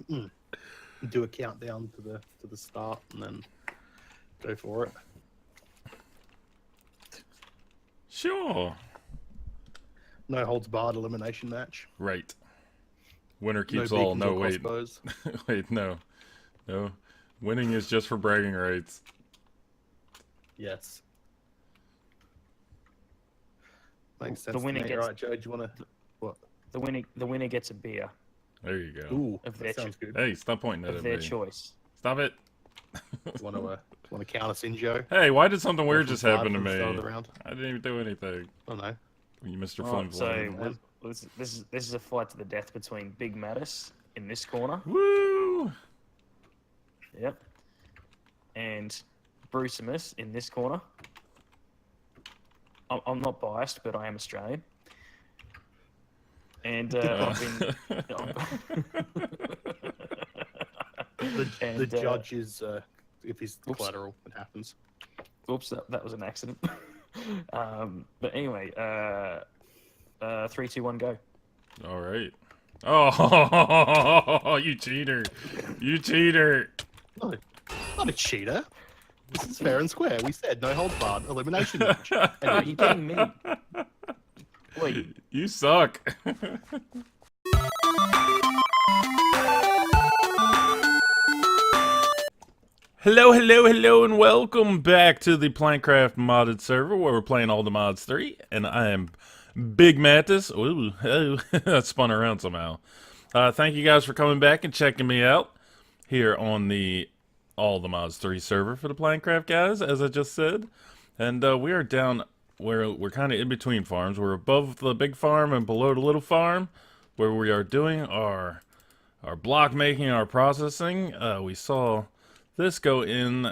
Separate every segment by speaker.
Speaker 1: Do a countdown to the start, and then go for it.
Speaker 2: Sure.
Speaker 1: No holds barred elimination match.
Speaker 2: Right. Winner keeps
Speaker 1: No
Speaker 2: all.
Speaker 1: beacons
Speaker 2: No,
Speaker 1: or
Speaker 2: wait.
Speaker 1: crossbows.
Speaker 2: Wait, no. No. Winning is just for bragging rights.
Speaker 1: Yes. Makes
Speaker 3: The
Speaker 1: sense.
Speaker 3: winner
Speaker 1: to me.
Speaker 3: gets-
Speaker 1: All right, Joe. Do you want to? What?
Speaker 3: The winner gets a beer
Speaker 2: There you go.
Speaker 1: Ooh,
Speaker 3: of their
Speaker 1: that sounds good.
Speaker 2: Hey, stop pointing that
Speaker 3: of
Speaker 2: at
Speaker 3: their
Speaker 2: me.
Speaker 3: choice.
Speaker 2: Stop it.
Speaker 1: Want to count us in, Joe?
Speaker 2: Hey, why did something weird
Speaker 1: From
Speaker 2: just
Speaker 1: five
Speaker 2: happen to
Speaker 1: from the start of
Speaker 2: me?
Speaker 1: the round?
Speaker 2: I didn't even do anything.
Speaker 1: I don't know.
Speaker 2: You Mr.
Speaker 3: Oh,
Speaker 2: Flim
Speaker 3: so
Speaker 2: Flam.
Speaker 3: this is a fight to the death between Big Mattis in this corner.
Speaker 2: Woo!
Speaker 3: Yep. And Brucimus in this corner. I'm not biased, but I am Australian. And I've been.
Speaker 1: The judge is if he's
Speaker 3: Oops.
Speaker 1: collateral, it happens.
Speaker 3: Oops, that was an accident. But anyway, 3, 2, 1, go.
Speaker 2: All right. Oh, you cheater. You cheater.
Speaker 1: No, not a cheater. This is fair and square. We said no holds barred elimination match.
Speaker 3: Are you kidding me? Wait,
Speaker 2: You suck. Hello, and welcome back to the PlankCraft Modded server where we're playing all the mods 3, and I am Big Mattis. Ooh, oh, that spun around somehow. Thank you guys for coming back and checking me out here on the All the Mods 3 server for the PlankCraft guys, as I just said. And we are down where we're kind of in between farms. We're above the big farm and below the little farm, where we are doing our block making, our processing. We saw this go in,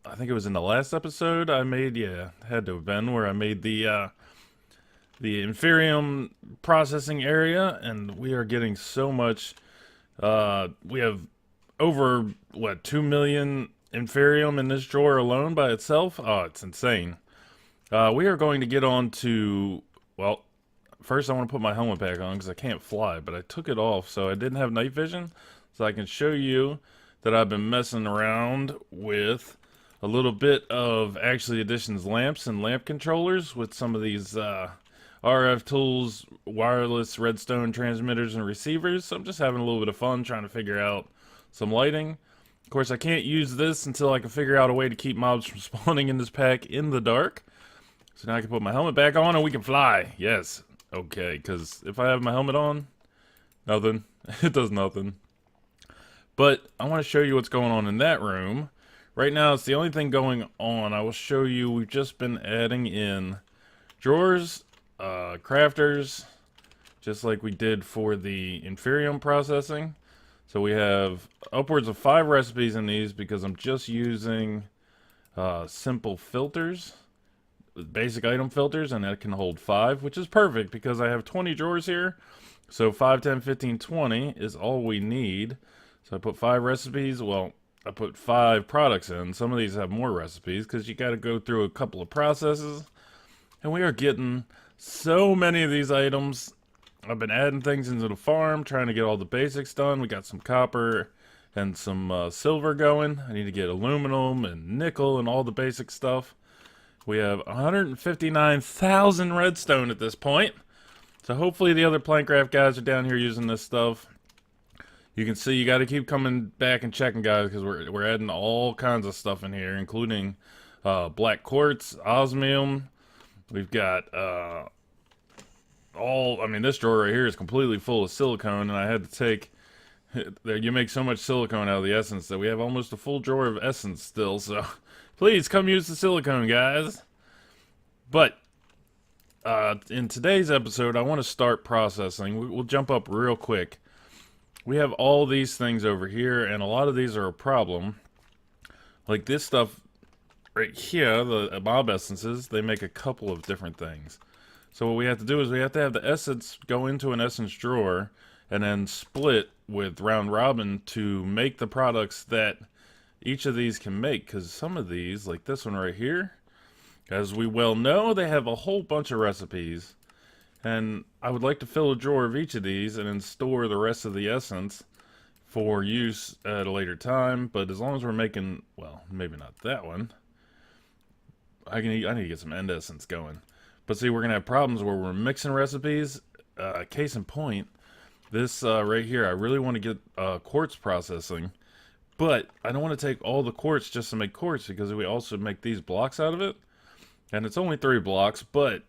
Speaker 2: I think it was in the last episode I made, yeah, had to have been, where I made the Inferium processing area, and we are getting so much, we have over, what, 2 million Inferium in this drawer alone by itself? Oh, it's insane. We are going to get on to, well, first I want to put my helmet back on because I can't fly, but I took it off so I didn't have night vision, so I can show you that I've been messing around with a little bit of Actually Edition's lamps and lamp controllers with some of these RF tools, wireless redstone transmitters and receivers. So I'm just having a little bit of fun trying to figure out some lighting. Of course, I can't use this until I can figure out a way to keep mobs from spawning in this pack in the dark. So now I can put my helmet back on and we can fly. Yes. Okay, because if I have my helmet on, nothing. It does nothing. But I want to show you what's going on in that room. Right now, it's the only thing going on. I will show you, we've just been adding in drawers, crafters, just like we did for the Inferium processing. So we have upwards of 5 recipes in these because I'm just using simple filters, basic item filters, and that can hold 5, which is perfect because I have 20 drawers here. So 5, 10, 15, 20 is all we need. So I put 5 recipes, well, I put 5 products in. Some of these have more recipes because you got to go through a couple of processes. And we are getting so many of these items. I've been adding things into the farm, trying to get all the basics done. We got some copper and some silver going. I need to get aluminum and nickel and all the basic stuff. We have 159,000 redstone at this point. So hopefully the other PlankCraft guys are down here using this stuff. You can see you got to keep coming back and checking, guys, because we're adding all kinds of stuff in here, including black quartz, osmium. We've got I mean, this drawer right here is completely full of silicone, and I had to take. You make so much silicone out of the essence that we have almost a full drawer of essence still. So please come use the silicone, guys. But in today's episode, I want to start processing. We'll jump up real quick. We have all these things over here, and a lot of these are a problem. Like this stuff right here, the mob essences, they make a couple of different things. So what we have to do is we have to have the essence go into an essence drawer and then split with round robin to make the products that each of these can make. Because some of these, like this one right here, as we well know, they have a whole bunch of recipes. And I would like to fill a drawer of each of these and then store the rest of the essence for use at a later time. But as long as we're making, well, maybe not that one. I need to get some end essence going. But see, we're gonna have problems where we're mixing recipes. Case in point, this right here, I really want to get quartz processing, but I don't want to take all the quartz just to make quartz, because we also make these blocks out of it, and it's only 3 blocks, but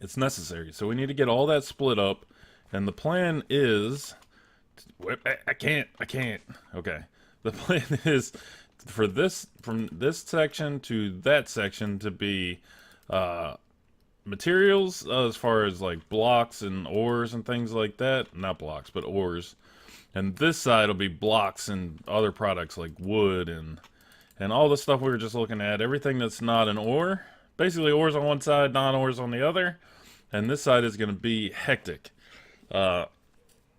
Speaker 2: it's necessary. So we need to get all that split up, and the plan is, I can't. Okay, the plan is for this, from this section to that section, to be materials, as far as like blocks and ores and things like that. Not blocks, but ores. And this side will be blocks and other products like wood and all the stuff we were just looking at. Everything that's not an ore. Basically ores on one side, non-ores on the other. And this side is going to be hectic.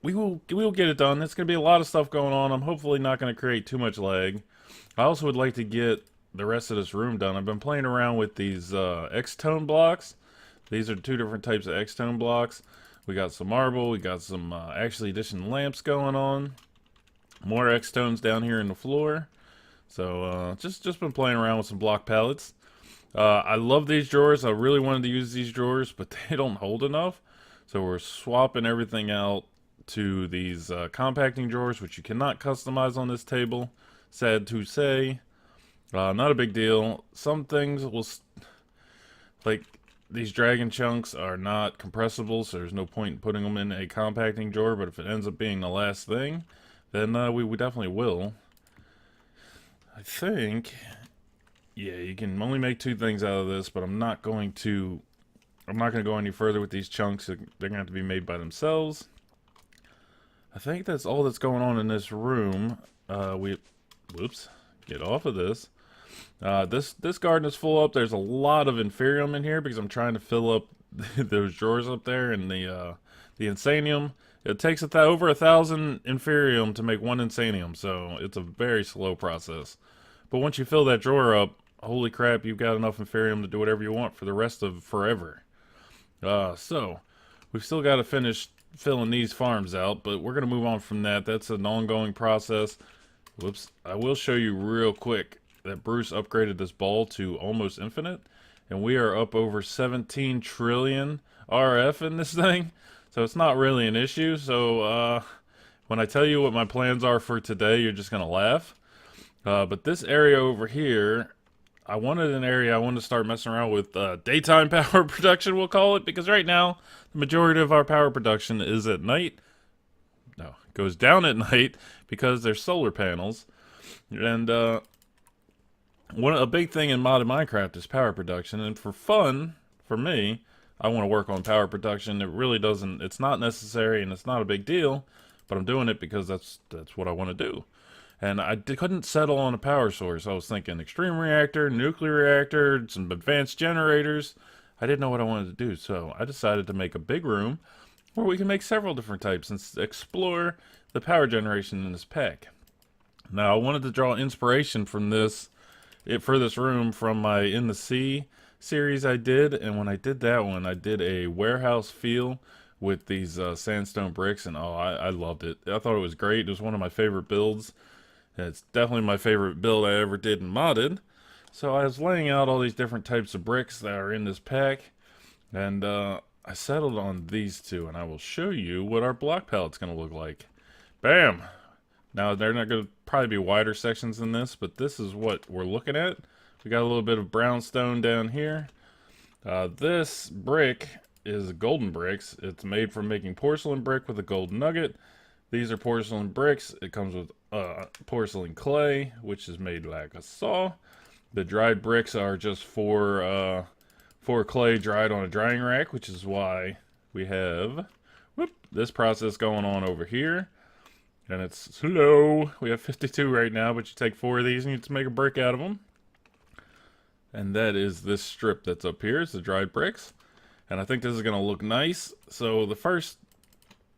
Speaker 2: We will get it done. It's going to be a lot of stuff going on. I'm hopefully not going to create too much lag. I also would like to get the rest of this room done. I've been playing around with these X-tone blocks. These are 2 different types of X-tone blocks. We got some marble. We got some actually addition lamps going on. More X-tones down here in the floor. So just been playing around with some block palettes. I love these drawers. I really wanted to use these drawers, but they don't hold enough. So we're swapping everything out to these compacting drawers, which you cannot customize on this table. Sad to say. Not a big deal. Some things will, like these dragon chunks, are not compressible, so there's no point in putting them in a compacting drawer. But if it ends up being the last thing, then we definitely will. I think, yeah, you can only make 2 things out of this, but I'm not going to go any further with these chunks. They're gonna have to be made by themselves. I think that's all that's going on in this room. Whoops, get off of this. This garden is full up. There's a lot of inferium in here because I'm trying to fill up those drawers up there, and the insanium. It takes over 1,000 inferium to make 1 insanium, so it's a very slow process. But once you fill that drawer up, holy crap, you've got enough inferium to do whatever you want for the rest of forever. So we've still got to finish filling these farms out, but we're gonna move on from that. That's an ongoing process. Whoops, I will show you real quick that Bruce upgraded this ball to almost infinite, and we are up over 17 trillion RF in this thing, so it's not really an issue. So when I tell you what my plans are for today, you're just gonna laugh. But this area over here, I wanted to start messing around with daytime power production, we'll call it, because right now the majority of our power production is at night. No, it goes down at night because there's solar panels. And a big thing in modded Minecraft is power production, and for fun, for me, I want to work on power production. It really doesn't, it's not necessary and it's not a big deal, but I'm doing it because that's what I want to do. And I couldn't settle on a power source. I was thinking extreme reactor, nuclear reactor, some advanced generators. I didn't know what I wanted to do, so I decided to make a big room where we can make several different types and explore the power generation in this pack. Now, I wanted to draw inspiration from this, for this room, from my In the Sea series I did, and when I did that one, I did a warehouse feel with these sandstone bricks, and oh, I loved it. I thought it was great. It was one of my favorite builds. It's definitely my favorite build I ever did in Modded. So I was laying out all these different types of bricks that are in this pack, and I settled on these 2, and I will show you what our block palette's going to look like. Bam! Now, they're not going to probably be wider sections than this, but this is what we're looking at. We got a little bit of brownstone down here. This brick is golden bricks. It's made from making porcelain brick with a gold nugget. These are porcelain bricks. It comes with porcelain clay, which is made like a saw. The dried bricks are just for clay dried on a drying rack, which is why we have this process going on over here. And it's slow. We have 52 right now, but you take 4 of these and you just make a brick out of them. And that is this strip that's up here. It's the dried bricks. And I think this is going to look nice. So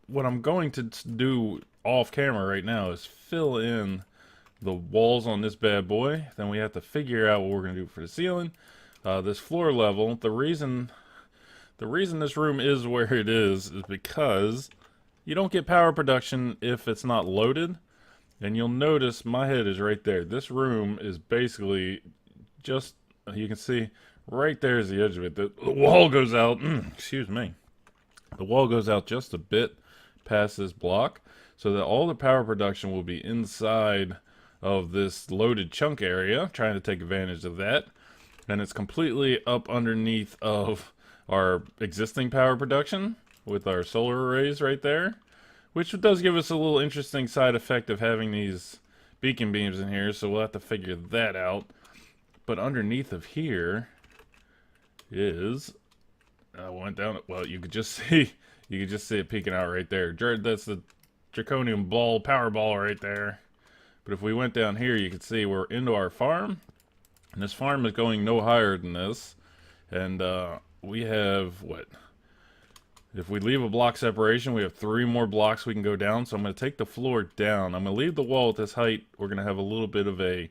Speaker 2: what I'm going to do off camera right now is fill in the walls on this bad boy. Then we have to figure out what we're going to do for the ceiling. This floor level, the reason this room is where it is because You don't get power production if it's not loaded. And you'll notice my head is right there. This room is basically just, you can see right there is the edge of it. The wall goes out, excuse me. The wall goes out just a bit past this block so that all the power production will be inside of this loaded chunk area, trying to take advantage of that. And it's completely up underneath of our existing power production with our solar arrays right there, which does give us a little interesting side effect of having these beacon beams in here, so we'll have to figure that out. But underneath of here is, I went down, well, you could just see it peeking out right there. That's the draconium ball, power ball right there. But if we went down here, you can see we're into our farm. And this farm is going no higher than this. And we have, what? If we leave a block separation, we have 3 more blocks we can go down. So I'm going to take the floor down. I'm going to leave the wall at this height. We're going to have a little bit of a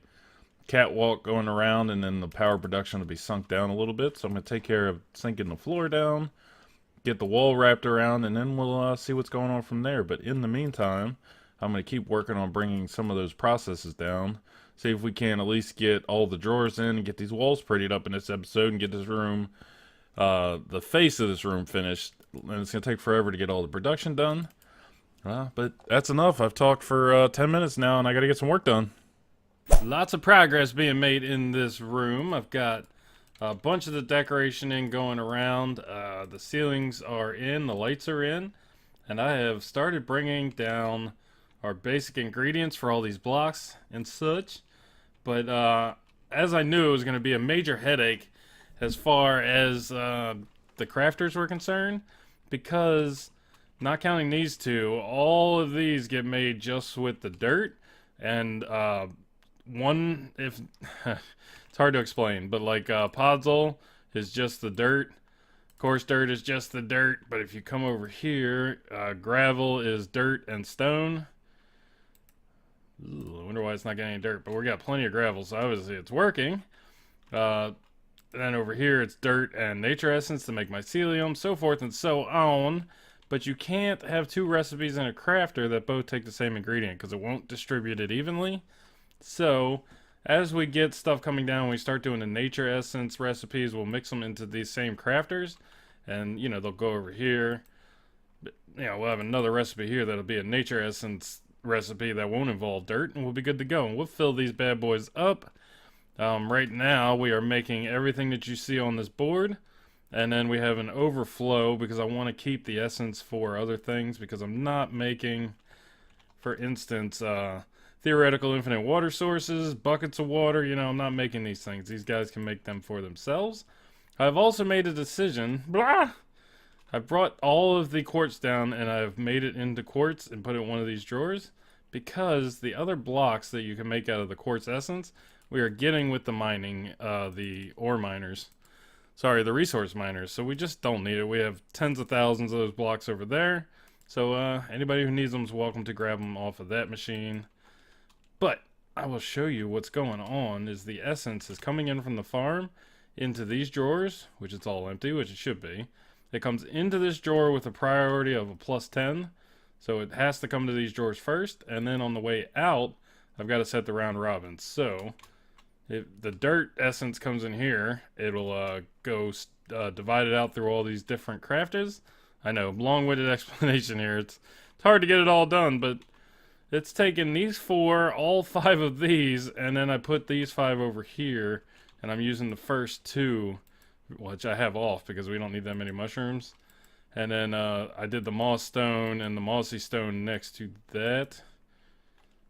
Speaker 2: catwalk going around, and then the power production will be sunk down a little bit. So I'm going to take care of sinking the floor down, get the wall wrapped around, and then we'll see what's going on from there. But in the meantime, I'm going to keep working on bringing some of those processes down. See if we can at least get all the drawers in and get these walls prettied up in this episode and get this room, the face of this room finished. And it's going to take forever to get all the production done. But that's enough. I've talked for 10 minutes now, and I got to get some work done. Lots of progress being made in this room. I've got a bunch of the decoration in going around. The ceilings are in, the lights are in. And I have started bringing down our basic ingredients for all these blocks and such. But as I knew, it was going to be a major headache as far as the crafters were concerned, because not counting these two, all of these get made just with the dirt. And it's hard to explain, but like Podzol is just the dirt. Coarse dirt is just the dirt. But if you come over here, gravel is dirt and stone. Ooh, I wonder why it's not getting any dirt, but we got plenty of gravel, so obviously it's working. Then over here it's dirt and nature essence to make mycelium, so forth and so on. But you can't have 2 recipes in a crafter that both take the same ingredient, because it won't distribute it evenly. So as we get stuff coming down, we start doing the nature essence recipes, we'll mix them into these same crafters, and you know, they'll go over here. You know, we'll have another recipe here that'll be a nature essence recipe that won't involve dirt, and we'll be good to go. And we'll fill these bad boys up. Right now we are making everything that you see on this board, and then we have an overflow because I want to keep the essence for other things, because I'm not making, for instance, theoretical infinite water sources, buckets of water. You know, I'm not making these things. These guys can make them for themselves. I've also made a decision. I've brought all of the quartz down, and I've made it into quartz and put it in one of these drawers, because the other blocks that you can make out of the quartz essence, we are getting with the mining, the ore miners. Sorry, the resource miners. So we just don't need it. We have tens of thousands of those blocks over there. So anybody who needs them is welcome to grab them off of that machine. But I will show you what's going on. Is the essence is coming in from the farm into these drawers, which it's all empty, which it should be. It comes into this drawer with a priority of a +10. So it has to come to these drawers first, and then on the way out, I've got to set the round robin. So if the dirt essence comes in here, it'll go divided out through all these different crafters. I know, long-winded explanation here. It's hard to get it all done, but it's taken these 4, all 5 of these, and then I put these 5 over here, and I'm using the first 2, which I have off because we don't need that many mushrooms. And then I did the moss stone and the mossy stone next to that.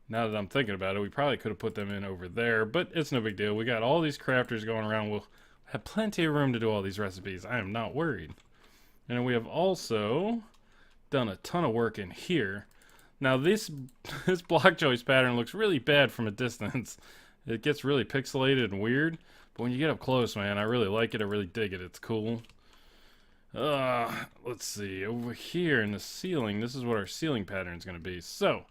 Speaker 2: Now that I'm thinking about it, we probably could have put them in over there, but it's no big deal. We got all these crafters going around. We'll have plenty of room to do all these recipes. I am not worried. And then we have also done a ton of work in here. Now this block choice pattern looks really bad from a distance. It gets really pixelated and weird. But when you get up close, man, I really like it. I really dig it. It's cool. Let's see. Over here in the ceiling, this is what our ceiling pattern is going to be. So,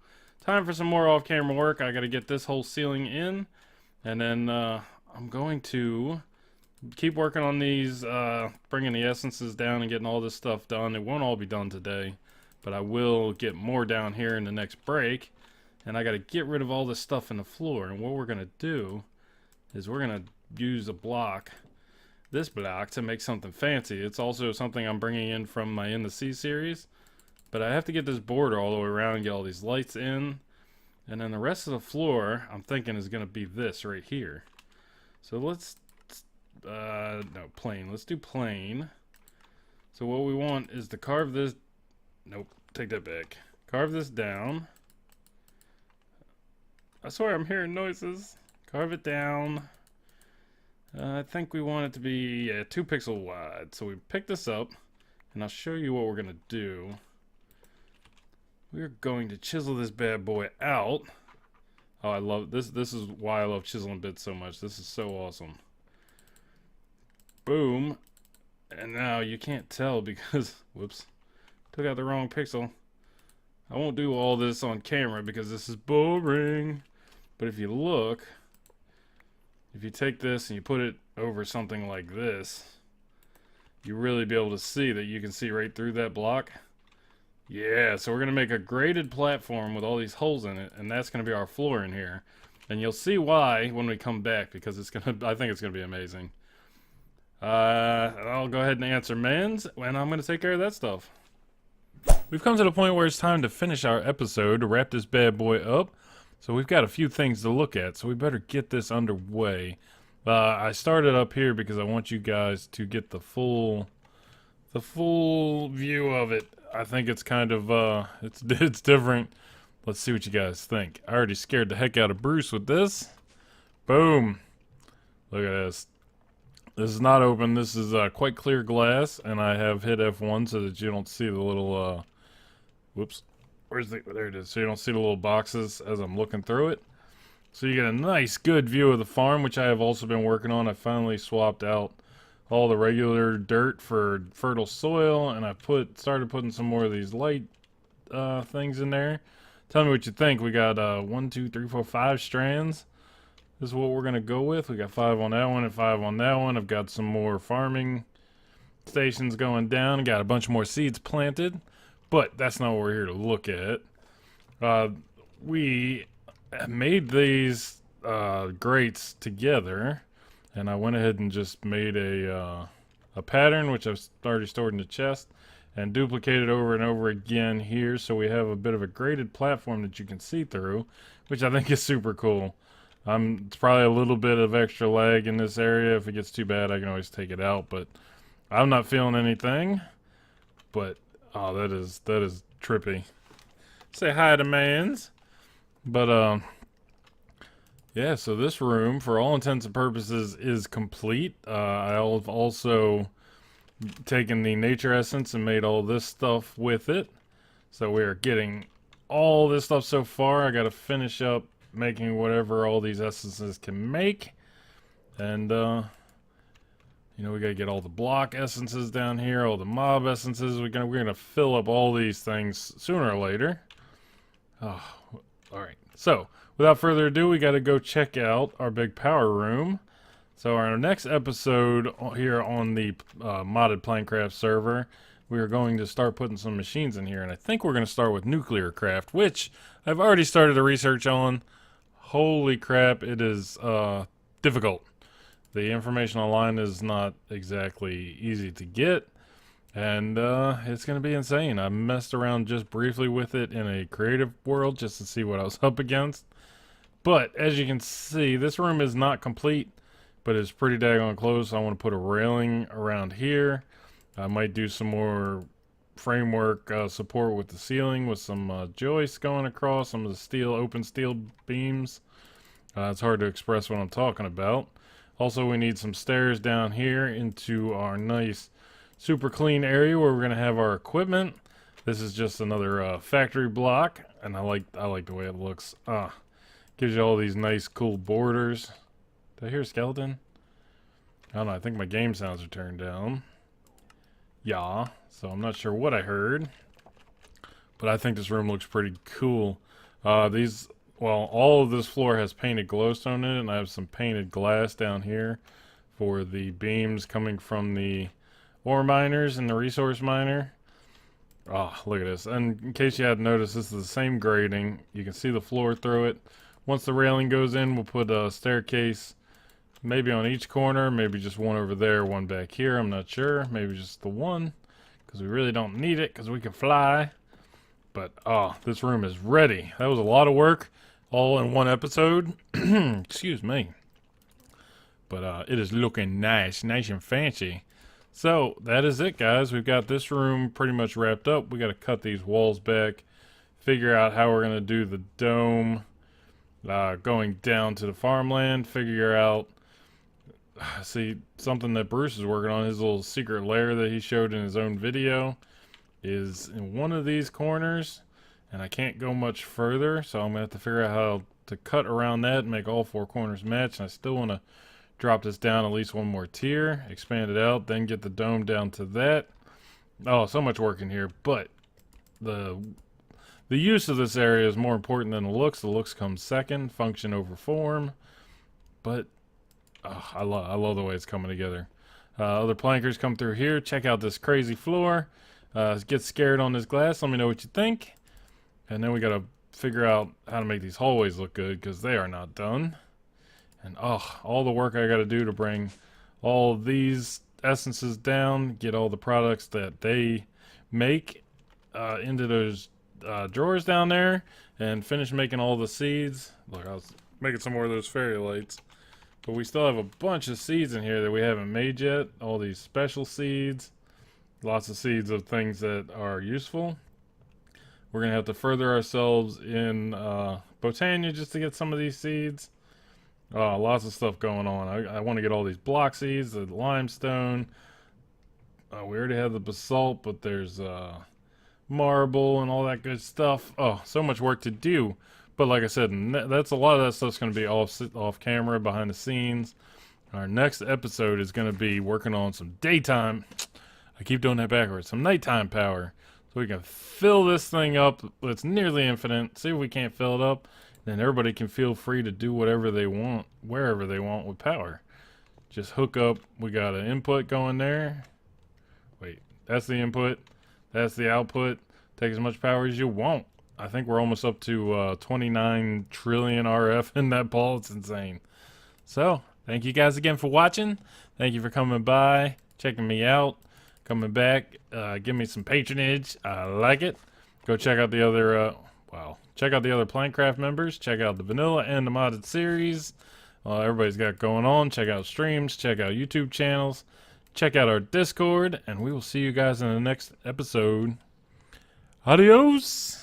Speaker 2: time for some more off-camera work. I got to get this whole ceiling in. And then I'm going to keep working on these, bringing the essences down and getting all this stuff done. It won't all be done today. but I will get more down here in the next break. And I got to get rid of all this stuff in the floor. And what we're going to do is we're going to use a block, this block, to make something fancy. It's also something I'm bringing in from my In the Sea series. But I have to get this border all the way around and get all these lights in. And then the rest of the floor, I'm thinking, is going to be this right here. So let's, no, plain. Let's do plain. So what we want is to carve this, nope, take that back. Carve this down. I swear I'm hearing noises. Carve it down. I think we want it to be 2 pixel wide. So we pick this up, and I'll show you what we're going to do. We're going to chisel this bad boy out. Oh, I love this. This is why I love chiseling bits so much. This is so awesome. Boom. And now you can't tell because, whoops, took out the wrong pixel. I won't do all this on camera because this is boring. But if you look, if you take this and you put it over something like this, you really be able to see that you can see right through that block. Yeah, so we're going to make a graded platform with all these holes in it, and that's going to be our floor in here. And you'll see why when we come back, because it's going to, I think it's going to be amazing. I'll go ahead and answer Mans, and I'm going to take care of that stuff. We've come to the point where it's time to finish our episode, to wrap this bad boy up. So we've got a few things to look at, so we better get this underway. I started up here because I want you guys to get the full view of it. I think it's kind of, it's different. Let's see what you guys think. I already scared the heck out of Bruce with this. Boom. Look at this. This is not open. This is quite clear glass, and I have hit F1 so that you don't see the little, whoops. There it is. So you don't see the little boxes as I'm looking through it. So you get a nice, good view of the farm, which I have also been working on. I finally swapped out all the regular dirt for fertile soil, and I started putting some more of these light things in there. Tell me what you think. We got 1, 2, 3, 4, 5 strands. This is what we're gonna go with. We got 5 on that one and 5 on that one. I've got some more farming stations going down. Got a bunch more seeds planted, but that's not what we're here to look at. We made these grates together, and I went ahead and just made a pattern, which I've already stored in the chest, and duplicated over and over again here, so we have a bit of a graded platform that you can see through, which I think is super cool. It's probably a little bit of extra lag in this area. If it gets too bad, I can always take it out, but I'm not feeling anything. But oh, that is trippy. Say hi to Mans. But yeah, so this room, for all intents and purposes, is complete. I've also taken the nature essence and made all this stuff with it. So we are getting all this stuff so far. I got to finish up making whatever all these essences can make. And, you know, we got to get all the block essences down here, all the mob essences. We're gonna fill up all these things sooner or later. Oh, all right. So, without further ado, we got to go check out our big power room. So our next episode here on the modded PlankCraft server, we are going to start putting some machines in here. And I think we're going to start with nuclear craft, which I've already started the research on. Holy crap, it is difficult. The information online is not exactly easy to get. And it's going to be insane. I messed around just briefly with it in a creative world just to see what I was up against. But as you can see, this room is not complete, but it's pretty daggone close. I want to put a railing around here. I might do some more framework support with the ceiling with some joists going across, some of the steel, open steel beams. It's hard to express what I'm talking about. Also, we need some stairs down here into our nice super clean area where we're going to have our equipment. This is just another factory block, and I like the way it looks. Gives you all these nice cool borders. Did I hear a skeleton? I don't know, I think my game sounds are turned down. Yeah, so I'm not sure what I heard. But I think this room looks pretty cool. All of this floor has painted glowstone in it, and I have some painted glass down here for the beams coming from the ore miners and the resource miner. Oh, look at this. And in case you hadn't noticed, this is the same grading. You can see the floor through it. Once the railing goes in, we'll put a staircase maybe on each corner, maybe just one over there, one back here. I'm not sure. Maybe just the one, because we really don't need it, because we can fly. But, oh, this room is ready. That was a lot of work, all in one episode. Excuse me. But it is looking nice and fancy. So, that is it, guys. We've got this room pretty much wrapped up. We got to cut these walls back, figure out how we're going to do the dome going down to the farmland, figure out, see, something that Bruce is working on, his little secret lair that he showed in his own video, is in one of these corners, and I can't go much further, so I'm going to have to figure out how to cut around that and make all 4 corners match, and I still want to drop this down at least one more tier, expand it out, then get the dome down to that. Oh, so much work in here, but the use of this area is more important than the looks. The looks come second, function over form, but I love the way it's coming together. Other plankers come through here. Check out this crazy floor. Get scared on this glass. Let me know what you think. And then we got to figure out how to make these hallways look good, because they are not done. And all the work I got to do to bring all these essences down, get all the products that they make into those drawers down there, and finish making all the seeds. Look, I was making some more of those fairy lights. But we still have a bunch of seeds in here that we haven't made yet. All these special seeds. Lots of seeds of things that are useful. We're going to have to further ourselves in Botania just to get some of these seeds. Lots of stuff going on. I want to get all these block seeds, the limestone. We already have the basalt, but there's marble and all that good stuff. Oh, so much work to do. But like I said, that's a lot of that stuff's going to be off camera, behind the scenes. Our next episode is going to be working on some daytime. I keep doing that backwards. Some nighttime power. So we can fill this thing up. It's nearly infinite. See if we can't fill it up. Then everybody can feel free to do whatever they want, wherever they want with power. Just hook up. We got an input going there. Wait, that's the input. That's the output. Take as much power as you want. I think we're almost up to 29 trillion RF in that ball. It's insane. So, thank you guys again for watching. Thank you for coming by, checking me out, coming back. Give me some patronage. I like it. Go check out the other, check out the other PlankCraft members. Check out the vanilla and the modded series. Everybody's got going on. Check out streams. Check out YouTube channels. Check out our Discord. And we will see you guys in the next episode. Adios!